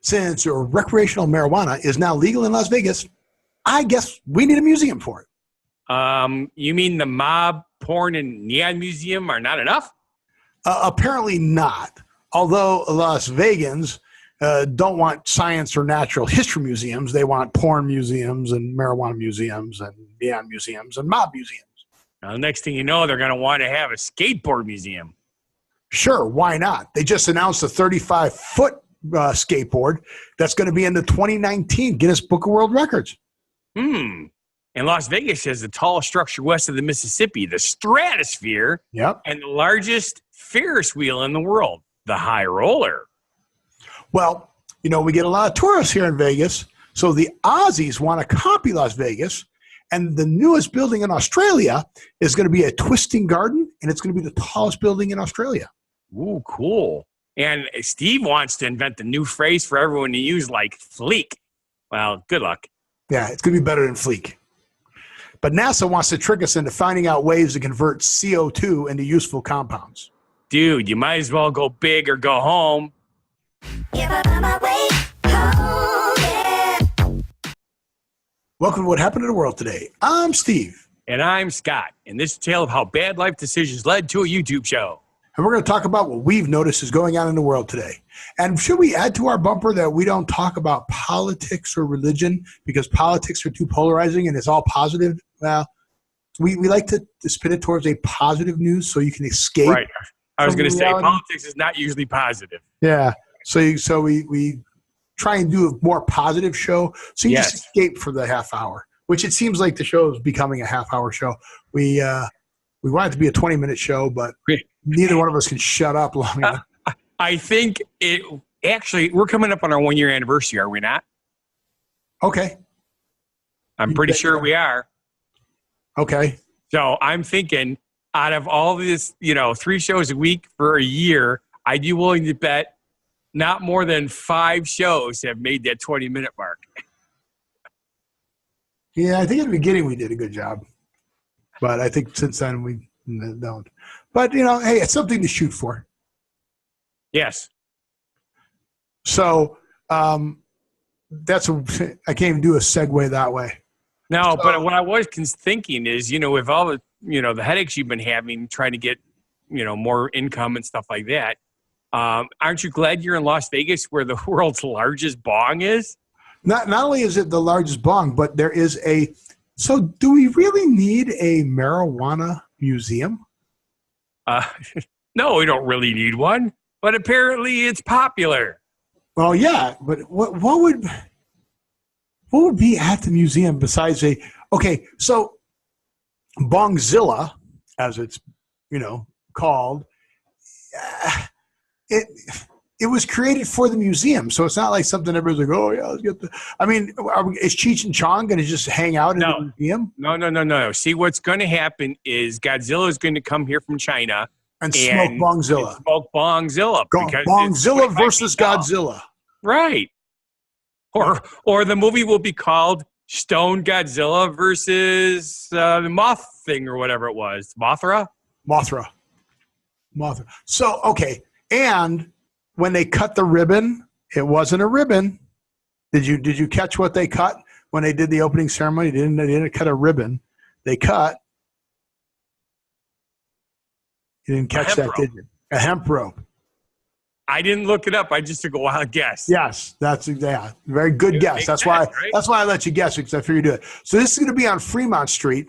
since recreational marijuana is now legal in Las Vegas, I guess we need a museum for it. You mean the mob, porn, and neon museum are not enough? Apparently not. Although Las Vegans don't want science or natural history museums, they want porn museums and marijuana museums and neon museums and mob museums. Now, the next thing you know, they're going to want to have a skateboard museum. Sure, why not? They just announced a 35-foot skateboard that's going to be in the 2019 Guinness Book of World Records. And Las Vegas has the tallest structure west of the Mississippi, the Stratosphere, and the largest Ferris wheel in the world, the High Roller. Well, we get a lot of tourists here in Vegas, so the Aussies want to copy Las Vegas, and the newest building in Australia is going to be a twisting garden, and it's going to be the tallest building in Australia. Ooh, cool. And Steve wants to invent the new phrase for everyone to use, like fleek. Well, good luck. Yeah, it's going to be better than fleek. But NASA wants to trick us into finding out ways to convert CO2 into useful compounds. Dude, you might as well go big or go home. Welcome to What Happened in the World Today. I'm Steve. And I'm Scott. And this is a tale of how bad life decisions led to a YouTube show. And we're going to talk about what we've noticed is going on in the world today. And should we add to our bumper that we don't talk about politics or religion because politics are too polarizing and it's all positive? Well, we like to spin it towards a positive news so you can escape. Right. I was going to say politics is not usually positive. Yeah. So we try and do a more positive show so you just escape for the half hour, which it seems like the show is becoming a half-hour show. We want it to be a 20-minute show, but neither one of us can shut up long enough. I think we're coming up on our 1-year anniversary, are we not? Okay. I'm pretty sure we are. Okay. So I'm thinking out of all this, 3 shows a week for a year, I'd be willing to bet not more than 5 shows have made that 20-minute mark. Yeah, I think at the beginning we did a good job. But I think since then we don't. But, hey, it's something to shoot for. Yes. So I can't even do a segue that way. No, but what I was thinking is, with all the, the headaches you've been having trying to get, more income and stuff like that, aren't you glad you're in Las Vegas where the world's largest bong is? Not only is it the largest bong, but there is so do we really need a marijuana museum? No, we don't really need one, but apparently it's popular. Well, yeah, but what would be at the museum besides so Bongzilla, as it's, called, it was created for the museum, so it's not like something everybody's like, oh, yeah, let's get the... I mean, is Cheech and Chong going to just hang out in the museum? No. See, what's going to happen is Godzilla is going to come here from China and smoke Bongzilla. Smoke Bongzilla. Bongzilla versus Godzilla. Right. Or the movie will be called Stone Godzilla versus the Moth thing or whatever it was. Mothra. So, okay. And when they cut the ribbon, it wasn't a ribbon. Did you catch what they cut when they did the opening ceremony? They didn't cut a ribbon. They cut. You didn't catch that, did you? A hemp rope. I didn't look it up. I just took a wild guess. Yes, very good guess. That's why I let you guess, because I figured you'd do it. So this is going to be on Fremont Street,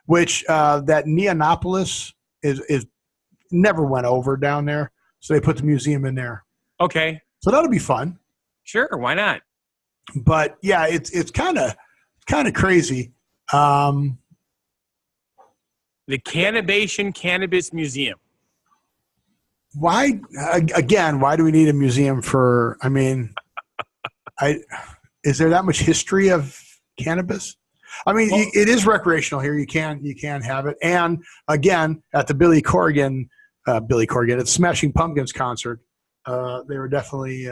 which that Neonopolis is never went over down there. So they put the museum in there. Okay. So that'll be fun. Sure, why not? But yeah, it's kind of crazy. The Cannabis Museum. Why do we need a museum for, is there that much history of cannabis? It is recreational here. You can have it. And again, at the Billy Corgan at the Smashing Pumpkins concert, they were definitely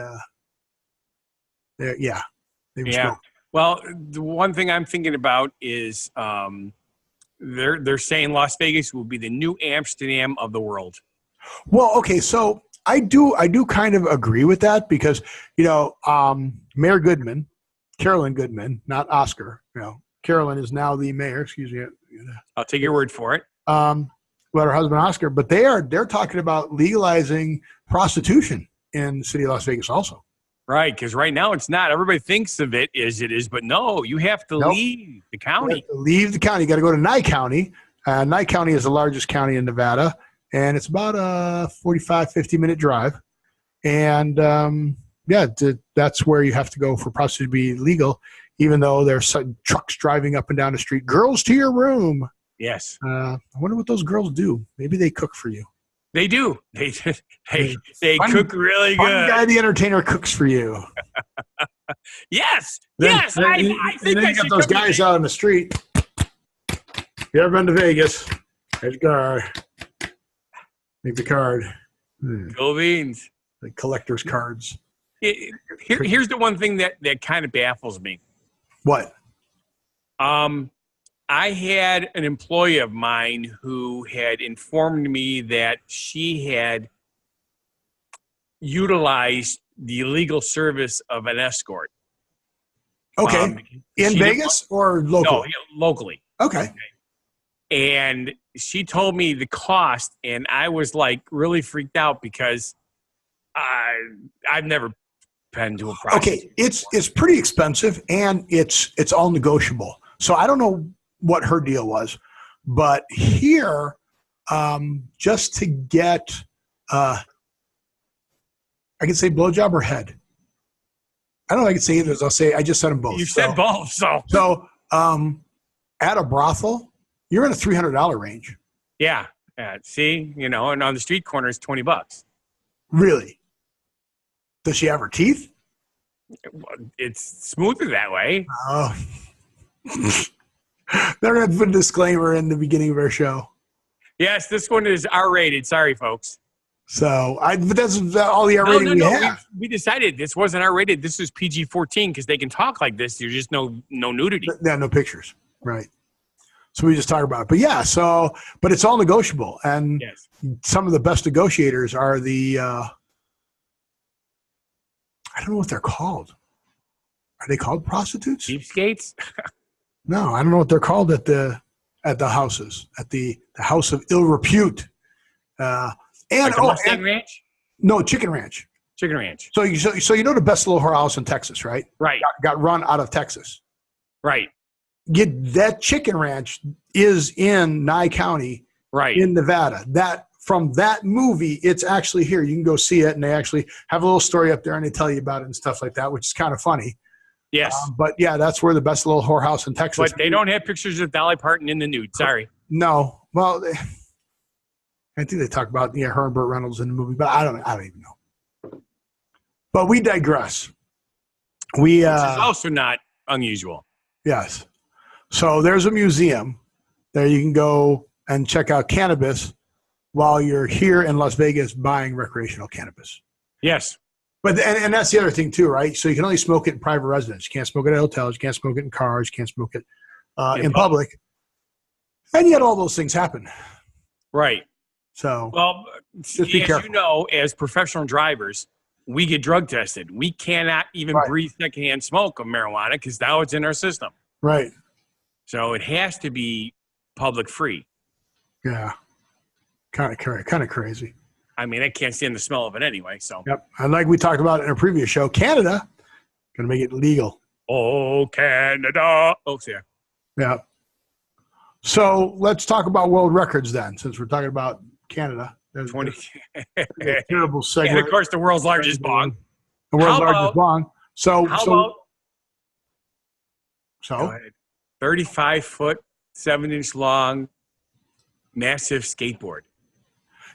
there. Yeah. They were smoking. Well, the one thing I'm thinking about is they're saying Las Vegas will be the new Amsterdam of the world. Well, okay, so I do kind of agree with that because, Mayor Goodman, Carolyn Goodman, not Oscar, Carolyn is now the mayor, excuse me. I'll take your word for it. But her husband, Oscar, but they're talking about legalizing prostitution in the city of Las Vegas also. Right, because right now it's not. Everybody thinks of it as it is, but no, you have to leave the county. You have to leave the county. You got to go to Nye County. Nye County is the largest county in Nevada, and it's about a 45, 50-minute drive. And, that's where you have to go for prostitution to be legal, even though there's trucks driving up and down the street. Girls to your room. Yes. I wonder what those girls do. Maybe they cook for you. They do. They cook really good. Guy the entertainer cooks for you. Yes. I think then you got those guys out on the street. You ever been to Vegas? There's card. Make the card. Cool beans. The collector's cards. Here's the one thing that kind of baffles me. What? I had an employee of mine who had informed me that she had utilized the legal service of an escort. Okay. In Vegas or locally? No, locally. Okay. And she told me the cost, and I was like really freaked out because I've never been to a prostitute. Okay, it's pretty expensive, and it's all negotiable. So I don't know what her deal was, but here, just to get, I can say blowjob or head. I don't know if I can say either. I'll say I just said them both. You said both, so at a brothel, you're in a $300 range. Yeah. See, and on the street corner is $20. Really? Does she have her teeth? It's smoother that way. Oh. They're going to put a disclaimer in the beginning of our show. Yes, this one is R-rated. Sorry, folks. So, but that's all the R-rating we have. We decided this wasn't R-rated. This is PG-14 because they can talk like this. There's just no nudity. Yeah, no pictures. Right. So we just talk about it. But yeah, but it's all negotiable. And yes. Some of the best negotiators are the, I don't know what they're called. Are they called prostitutes? Cheapskates? No, I don't know what they're called at the houses, at the house of ill repute. And Mustang Ranch? No, Chicken Ranch. Chicken Ranch. So the best little whorehouse in Texas, right? Right. Got run out of Texas. Right. That Chicken Ranch is in Nye County, right, in Nevada. That from that movie, it's actually here. You can go see it, and they actually have a little story up there, and they tell you about it and stuff like that, which is kind of funny. Yes. But yeah, that's where the best little whorehouse in Texas. But they don't have pictures of Dolly Parton in the nude. Sorry. No. Well, I think they talk about her and Burt Reynolds in the movie, but I don't even know. But we digress. Which is also not unusual. Yes. So there's a museum there you can go and check out cannabis while you're here in Las Vegas buying recreational cannabis. Yes. But and that's the other thing too, right? So you can only smoke it in private residence. You can't smoke it at hotels. You can't smoke it in cars. You can't smoke it in public. And yet all those things happen. Right. So well, just be careful. As professional drivers, we get drug tested. We cannot even breathe secondhand smoke of marijuana because now it's in our system. Right. So it has to be public free. Yeah. Kind of crazy. I mean, I can't stand the smell of it anyway. So. Yep. And like we talked about in a previous show, Canada going to make it legal. Oh, Canada. Oh, yeah. Yeah. So let's talk about world records then, since we're talking about Canada. There's 20. A terrible segue. And of course, the world's largest bong. The world's largest bong. So, how about 35-foot, 7-inch long, massive skateboard.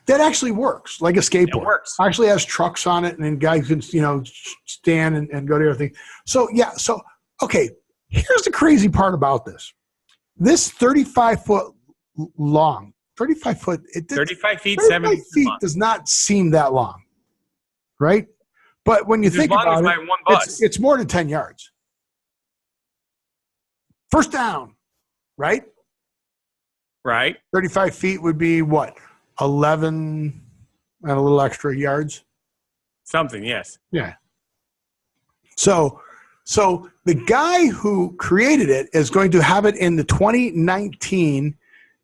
That actually works like a skateboard. It works. Actually has trucks on it, and then guys can stand and go to everything. So yeah. So okay, here's the crazy part about this. This 35-foot long, 35 foot. 35 feet, 35 7 feet does not seem that long, right? But when you think about it, it's more than 10 yards. First down, right? Right. 35 feet would be what? 11 and a little extra yards. Something, yes. Yeah. So the guy who created it is going to have it in the 2019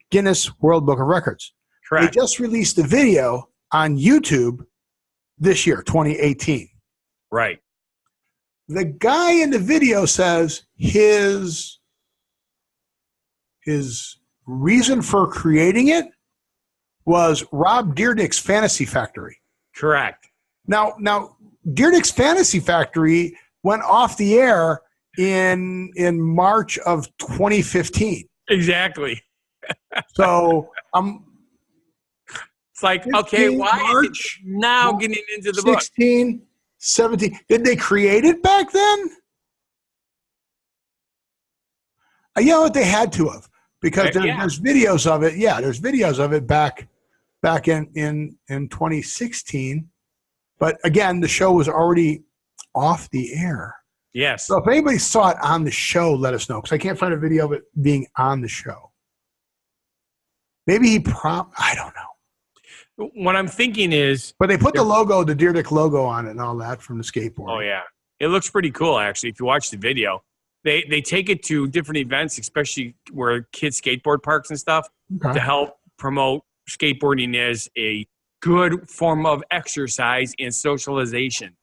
Guinness World Book of Records. Correct. They just released a video on YouTube this year, 2018. Right. The guy in the video says his reason for creating it was Rob Dyrdek's Fantasy Factory. Correct. Now Dyrdek's Fantasy Factory went off the air in March of 2015. Exactly. So it's like, okay, why March, is it now getting into the 16, book? 17. Did they create it back then? You know what? They had to have, because there's videos of it. Yeah, there's videos of it back in 2016. But again, the show was already off the air. Yes. So if anybody saw it on the show, let us know, because I can't find a video of it being on the show. Maybe I don't know. What I'm thinking is... But they put the logo, the Dyrdek logo on it and all that from the skateboard. Oh, yeah. It looks pretty cool, actually, if you watch the video. They take it to different events, especially where kids skateboard parks and stuff, to help promote skateboarding as a good form of exercise and socialization.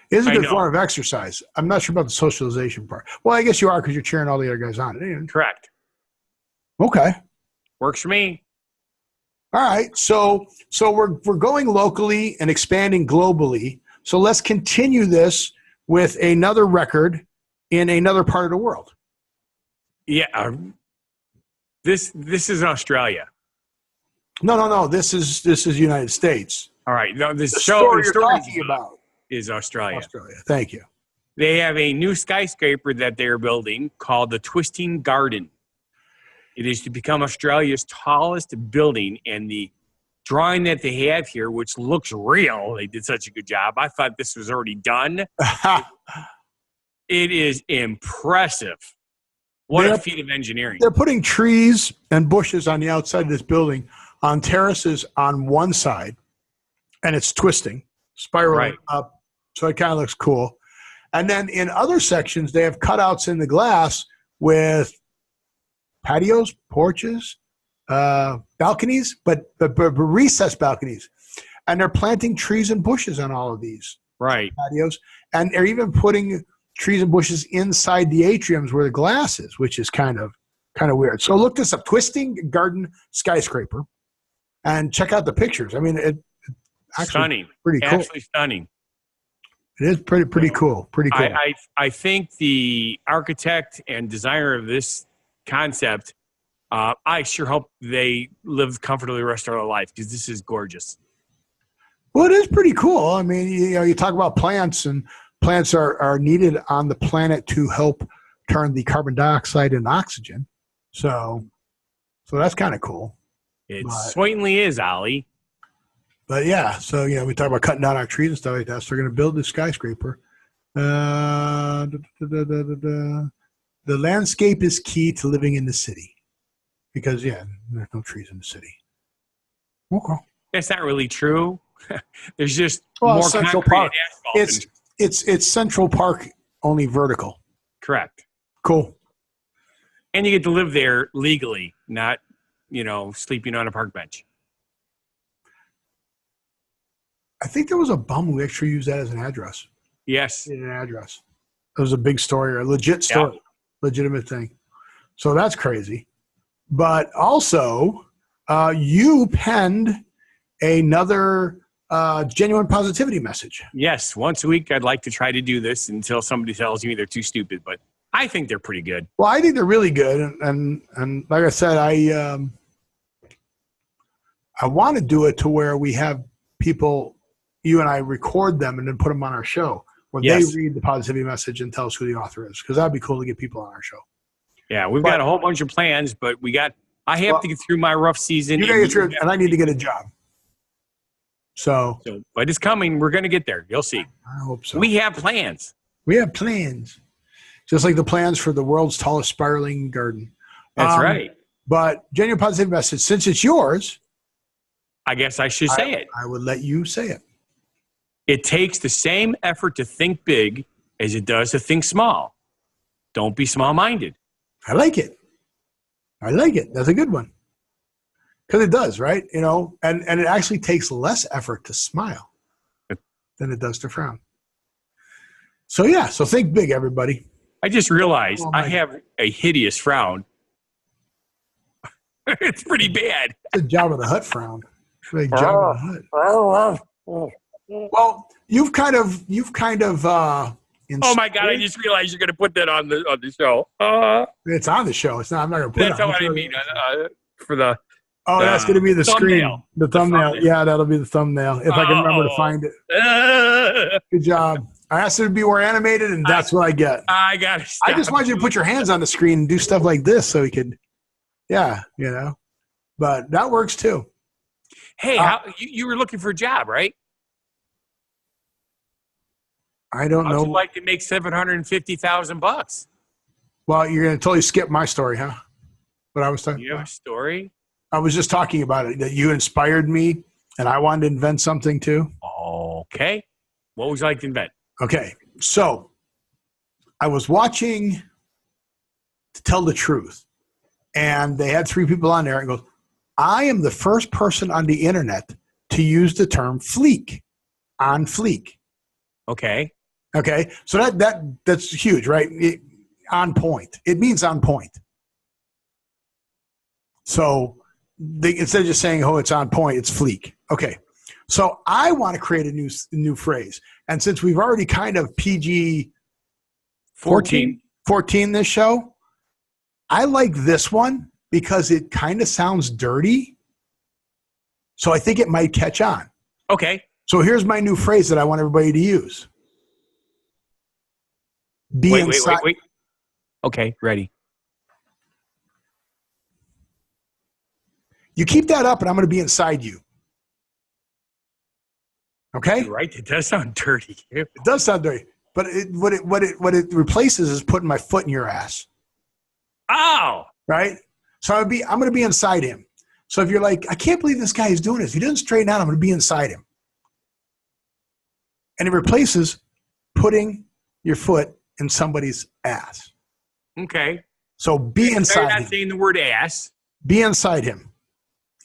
It is a good form of exercise. I'm not sure about the socialization part. Well, I guess you are, because you're cheering all the other guys on. Correct. Okay. Works for me. All right. So we're going locally and expanding globally. So let's continue this with another record in another part of the world. Yeah. This is Australia. No. This is United States. All right. No, the story you're talking about is Australia. Thank you. They have a new skyscraper that they're building called the Twisting Garden. It is to become Australia's tallest building, and the drawing that they have here, which looks real, they did such a good job. I thought this was already done. It is impressive. What a feat of engineering. They're putting trees and bushes on the outside of this building on terraces on one side, and it's twisting, spiraling up. So it kind of looks cool. And then in other sections, they have cutouts in the glass with patios, porches, balconies, but recessed balconies. And they're planting trees and bushes on all of these patios. And they're even putting trees and bushes inside the atriums where the glass is, which is kind of weird. So look this up, Twisting Garden Skyscraper, and check out the pictures. I mean, it's actually stunning. Pretty cool. Actually stunning. It is pretty cool. Pretty cool. I think the architect and designer of this concept, I sure hope they live comfortably the rest of their life, because this is gorgeous. Well, it is pretty cool. I mean, you talk about plants, and plants are needed on the planet to help turn the carbon dioxide into oxygen. So that's kind of cool. It certainly is, Ollie. But yeah, so we talk about cutting down our trees and stuff like that. So they're going to build this skyscraper. The landscape is key to living in the city, because there's no trees in the city. Okay, that's not really true. There's just more Central concrete Park. and asphalt. It's Central Park, only vertical. Correct. Cool. And you get to live there legally, not sleeping on a park bench. I think there was a bum who actually used that as an address. Yes. In an address. It was a big story, a legit story, legitimate thing. So that's crazy. But also, you penned another genuine positivity message. Yes. Once a week, I'd like to try to do this until somebody tells me they're too stupid. But I think they're pretty good. Well, I think they're really good. And like I said, I want to do it to where we have people, you and I, record them and then put them on our show, where they read the positivity message and tell us who the author is, because that'd be cool to get people on our show. Yeah, we've got a whole bunch of plans, but I have to get through my rough season. You gotta get through, and I need to get a job. So, but it's coming. We're going to get there. You'll see. I hope so. We have plans. We have plans. Just like the plans for the world's tallest spiraling garden. That's right. But genuine positive message, since it's yours, I guess I should say it. I would let you say it. It takes the same effort to think big as it does to think small. Don't be small-minded. I like it. I like it. That's a good one. Because it does, right? You know, and it actually takes less effort to smile than it does to frown. So, yeah. So think big, everybody. I just realized I have a hideous frown. It's pretty bad. It's a Jabba the Hutt frown. Like Jabba the Hutt. Well, you've kind of. Oh my God! I just realized you're going to put that on the show. It's on the show. It's not. I'm not going to put it. That's what I mean for the. Oh, that's going to be the thumbnail. screen. The thumbnail. Yeah, that'll be the thumbnail if I can remember to find it. Good job. I asked it to be more animated, and that's what I get. I got it. I just want you to put your hands on the screen and do stuff like this so we could. Yeah, you know, but that works too. Hey, you were looking for a job, right? I don't know. How'd you like to make $750,000? Well, you're going to totally skip my story, huh? What I was talking about. You have a story? I was just talking about it, that you inspired me, and I wanted to invent something too. Okay. What would you like to invent? Okay. So I was watching To Tell the Truth, and they had 3 people on there, and goes, I am the first person on the internet to use the term fleek, on fleek. Okay. Okay. So that's huge, right? On point. It means on point. So instead of just saying, oh, it's on point, it's fleek. Okay. So I want to create a new phrase. And since we've already kind of PG 14 this show, I like this one because it kind of sounds dirty. So I think it might catch on. Okay. So here's my new phrase that I want everybody to use. Wait. Okay, ready. You keep that up and I'm going to be inside you. Okay? You're right. It does sound dirty. It does sound dirty. But what it replaces is putting my foot in your ass. Oh. Right? So I'm going to be inside him. So if you're like, I can't believe this guy is doing this. If he doesn't straighten out, I'm going to be inside him. And it replaces putting your foot in somebody's ass. Okay. So be inside him. You're not saying the word ass. Be inside him.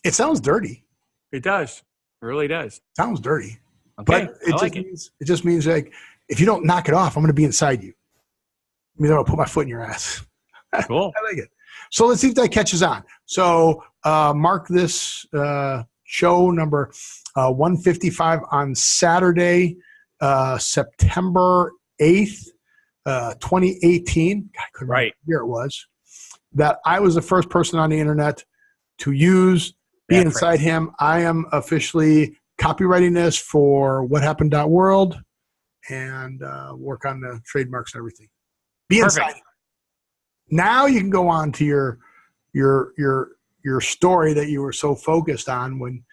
It sounds dirty. It does. It really does. Sounds dirty. Okay. But it just means like, if you don't knock it off, I'm going to be inside you. It means I'm going to put my foot in your ass. Cool. I like it. So let's see if that catches on. So mark this show number 155 on Saturday, September 8th, 2018. God, I couldn't remember what year it was. That I was the first person on the internet to use Be Inside Him. I am officially copywriting this for whathappened.world and work on the trademarks and everything. Be Inside Him. Now you can go on to your story that you were so focused on when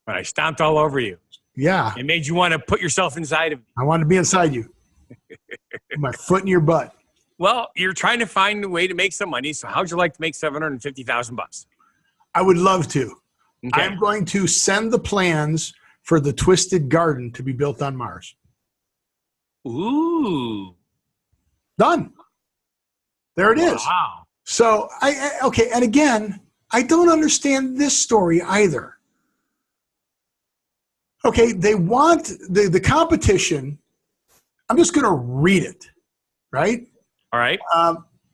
I stomped all over you. Yeah. It made you want to put yourself inside of me. I wanted to be inside you. My foot in your butt. Well, you're trying to find a way to make some money. So how'd you like to make $750,000? I would love to. Okay. I'm going to send the plans for the Twisted Garden to be built on Mars. Ooh. Done. There it is. Wow. So, okay, and again, I don't understand this story either. Okay, they want the competition. I'm just going to read it, right? All right.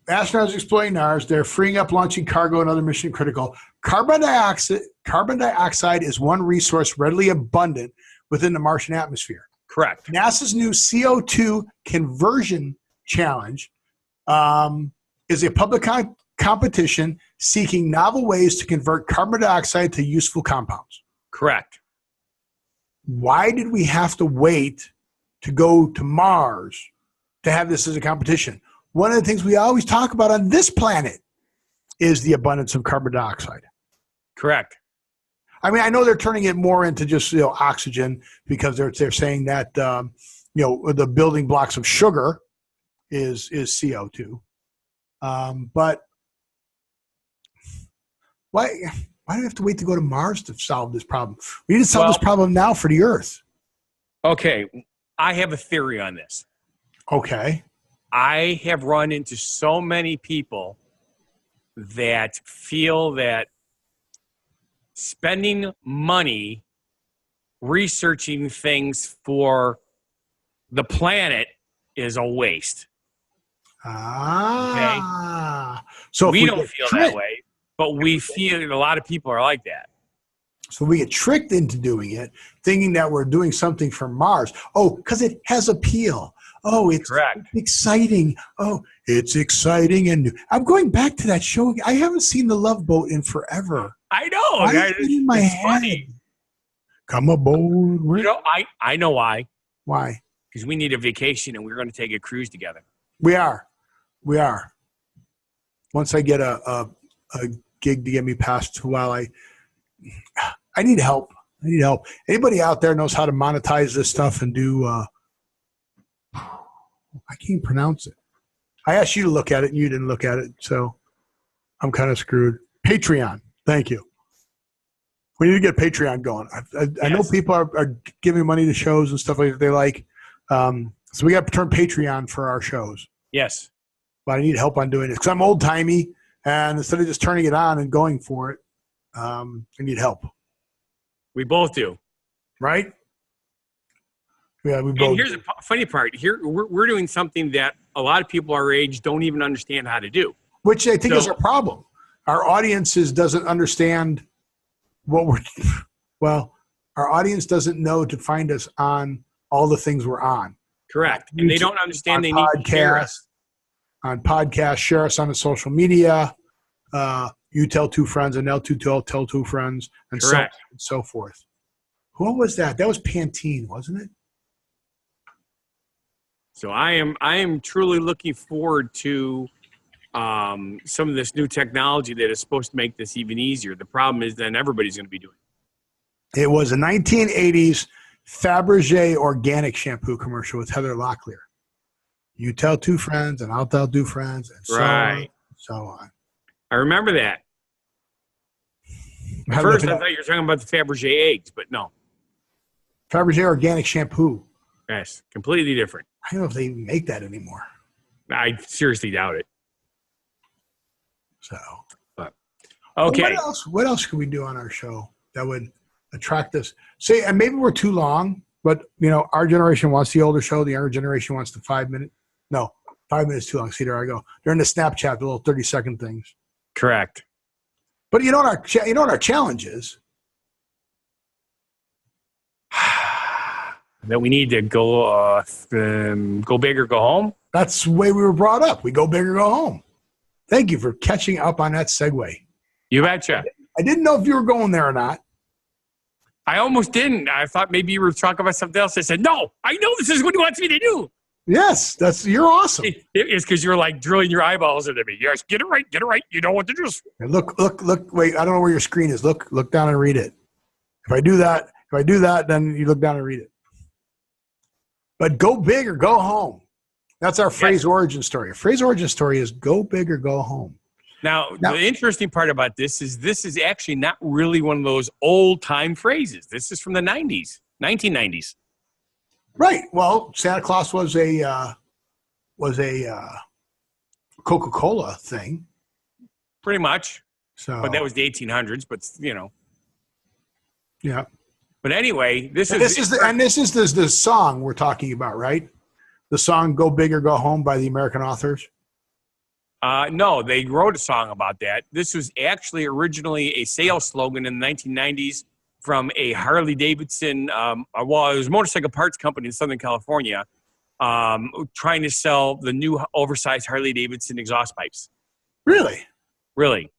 Astronauts exploring Mars. They're freeing up launching cargo and other mission critical. Carbon dioxide is one resource readily abundant within the Martian atmosphere. Correct. NASA's new CO2 conversion challenge is a public competition seeking novel ways to convert carbon dioxide to useful compounds. Correct. Why did we have to wait to go to Mars to have this as a competition? One of the things we always talk about on this planet is the abundance of carbon dioxide. Correct. I mean, I know they're turning it more into just oxygen because they're saying that the building blocks of sugar is CO2. But Why do we have to wait to go to Mars to solve this problem? We need to solve this problem now for the Earth. Okay, I have a theory on this. Okay. I have run into so many people that feel that spending money researching things for the planet is a waste. Okay. So we don't feel that way, but we feel a lot of people are like that. So we get tricked into doing it, thinking that we're doing something for Mars. Oh, because it has appeal. Oh, it's exciting. Oh, it's exciting and new. I'm going back to that show. I haven't seen The Love Boat in forever. I know. Why is it in my head? Funny. Come aboard. You know, I know why. Why? Because we need a vacation and we're going to take a cruise together. We are. Once I get a gig to get me past while I need help. Anybody out there knows how to monetize this stuff and do I can't pronounce it. I asked you to look at it and you didn't look at it, so I'm kind of screwed. Patreon. Thank you. We need to get Patreon going. I know people are giving money to shows and stuff like that they like. So we got to turn Patreon for our shows. Yes. But I need help on doing this because I'm old-timey, and instead of just turning it on and going for it, I need help. We both do. Right? Yeah, we both. And here's the funny part. Here, we're doing something that a lot of people our age don't even understand how to do. Which I think is a problem. Our audiences doesn't understand what we're – well, our audience doesn't know to find us on all the things we're on. Correct. And they don't understand they need to share us. On podcasts, share us on the social media. You tell two friends, and they'll tell two friends, and so on and so forth. What was that? That was Pantene, wasn't it? So I am truly looking forward to some of this new technology that is supposed to make this even easier. The problem is then everybody's going to be doing it. It was a 1980s Fabergé organic shampoo commercial with Heather Locklear. You tell two friends, and I'll tell two friends, and so on, so on. I remember that. At first, I thought you were talking about the Fabergé eggs, but no. Fabergé organic shampoo. Yes, completely different. I don't know if they even make that anymore. I seriously doubt it. So, but okay. What else can we do on our show that would attract us? Say, and maybe we're too long, but you know, our generation wants the older show. The younger generation wants the 5 minute. No, 5 minutes too long. See, there I go. They're in the Snapchat, the little 30-second things. Correct. But you know what our challenge is? That we need to go big or go home. That's the way we were brought up. We go big or go home. Thank you for catching up on that segue. You betcha. I didn't know if you were going there or not. I almost didn't. I thought maybe you were talking about something else. I said, no, I know this is what he wants me to do. Yes, you're awesome. It's because you're like drilling your eyeballs into me. Yes, get it right. You know what to do. Look, wait, I don't know where your screen is. Look down and read it. If I do that, then you look down and read it. But go big or go home. That's our phrase origin story. A phrase origin story is go big or go home. Now, the interesting part about this is actually not really one of those old-time phrases. This is from the 90s, 1990s. Right. Well, Santa Claus was a Coca-Cola thing. Pretty much. So, but that was the 1800s, but you know. Yeah. But anyway, this is the song we're talking about, right? The song "Go Big or Go Home" by the American authors. No, they wrote a song about that. This was actually originally a sales slogan in the 1990s from a Harley Davidson. It was a motorcycle parts company in Southern California, trying to sell the new oversized Harley Davidson exhaust pipes. Really? Really.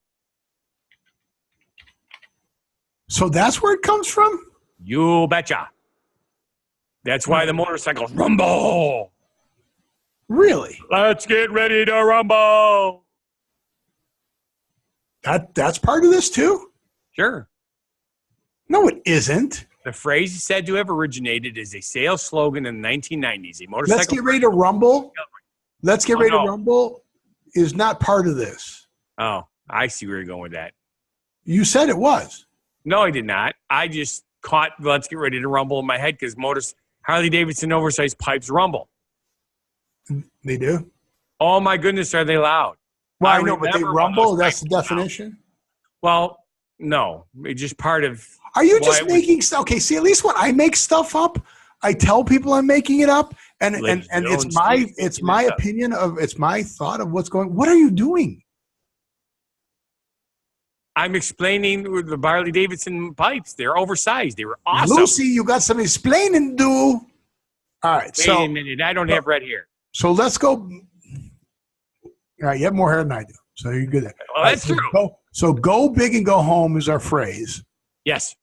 So that's where it comes from? You betcha. That's why the motorcycles rumble. Really? Let's get ready to rumble. That's part of this too? Sure. No, it isn't. The phrase is said to have originated as a sales slogan in the 1990s. A motorcycle. Let's get ready to rumble. Let's get ready to rumble is not part of this. Oh, I see where you're going with that. You said it was. No, I did not. I just caught Let's Get Ready to Rumble in my head because Harley-Davidson oversized pipes rumble. They do? Oh, my goodness, are they loud? Well, I know, but they rumble? That's the definition? Well, no. It's just part of... Are you just making stuff? Okay, see, at least when I make stuff up, I tell people I'm making it up, and it's my opinion of, it's my thought of what's going. What are you doing? I'm explaining the Harley-Davidson pipes. They're oversized. They were awesome. Lucy, you got some explaining to do. All right, Wait a minute. I don't have red hair. So let's go. All right, you have more hair than I do, so you're good. Well, that's true. So go big and go home is our phrase. Yes.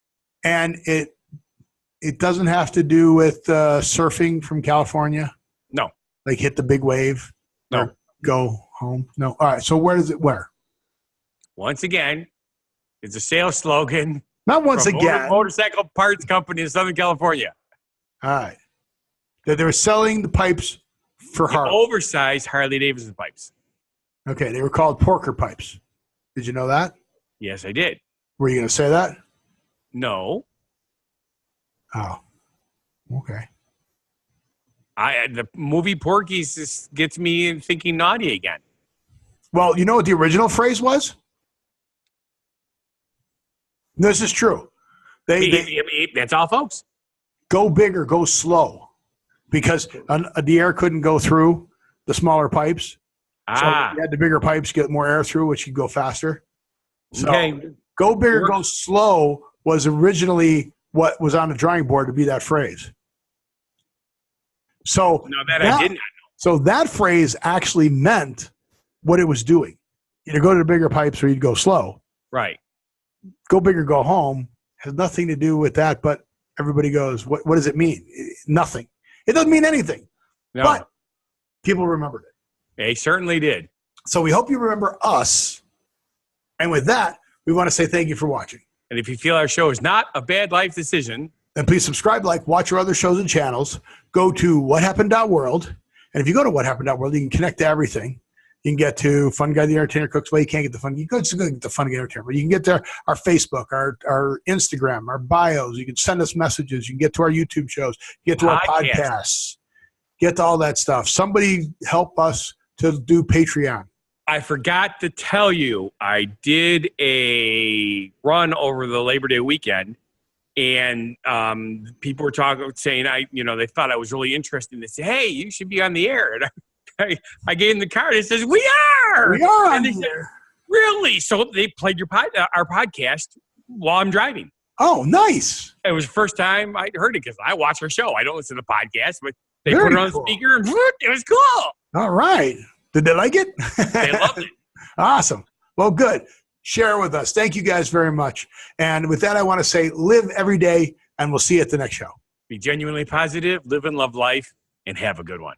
And it doesn't have to do with surfing from California? No. Like hit the big wave? No. Go home? No. All right, so where? Once again, it's a sales slogan. Not once again. Motorcycle parts company in Southern California. All right. That they were selling the pipes for Harley. Oversized Harley-Davidson pipes. Okay, they were called porker pipes. Did you know that? Yes, I did. Were you going to say that? No. Oh, okay. The movie Porky's just gets me thinking naughty again. Well, you know what the original phrase was? This is true. That's all, folks. Go big or go slow, because the air couldn't go through the smaller pipes. So you had the bigger pipes get more air through, which could go faster. So go big or go slow was originally what was on the drawing board to be that phrase. So I did not know. So that phrase actually meant what it was doing. Either go to the bigger pipes or you'd go slow. Right. Go big or go home has nothing to do with that, but everybody goes, what does it mean? Nothing. It doesn't mean anything. No. But people remembered it. They certainly did. So we hope you remember us. And with that, we want to say thank you for watching. And if you feel our show is not a bad life decision, then please subscribe, watch our other shows and channels. Go to whathappened.world. And if you go to whathappened.world, you can connect to everything. You can get to Fun Guy the Entertainer Cooks. Well, you can't get the Fun Guy. You can get the Fun Guy Entertainer. You can get to our Facebook, our Instagram, our bios. You can send us messages. You can get to our YouTube shows. Get to our podcasts. Get to all that stuff. Somebody help us to do Patreon. I forgot to tell you, I did a run over the Labor Day weekend, and people were saying they thought I was really interesting. They said, "Hey, you should be on the air." And I gave them the card. It says, "We are. We are on the air." Really? So they played our podcast while I'm driving. Oh, nice! It was the first time I heard it because I watch our show. I don't listen to podcasts, but they put it on the speaker, and it was cool. All right. Did they like it? They loved it. Awesome. Well, good. Share with us. Thank you guys very much. And with that, I want to say live every day, and we'll see you at the next show. Be genuinely positive, live and love life, and have a good one.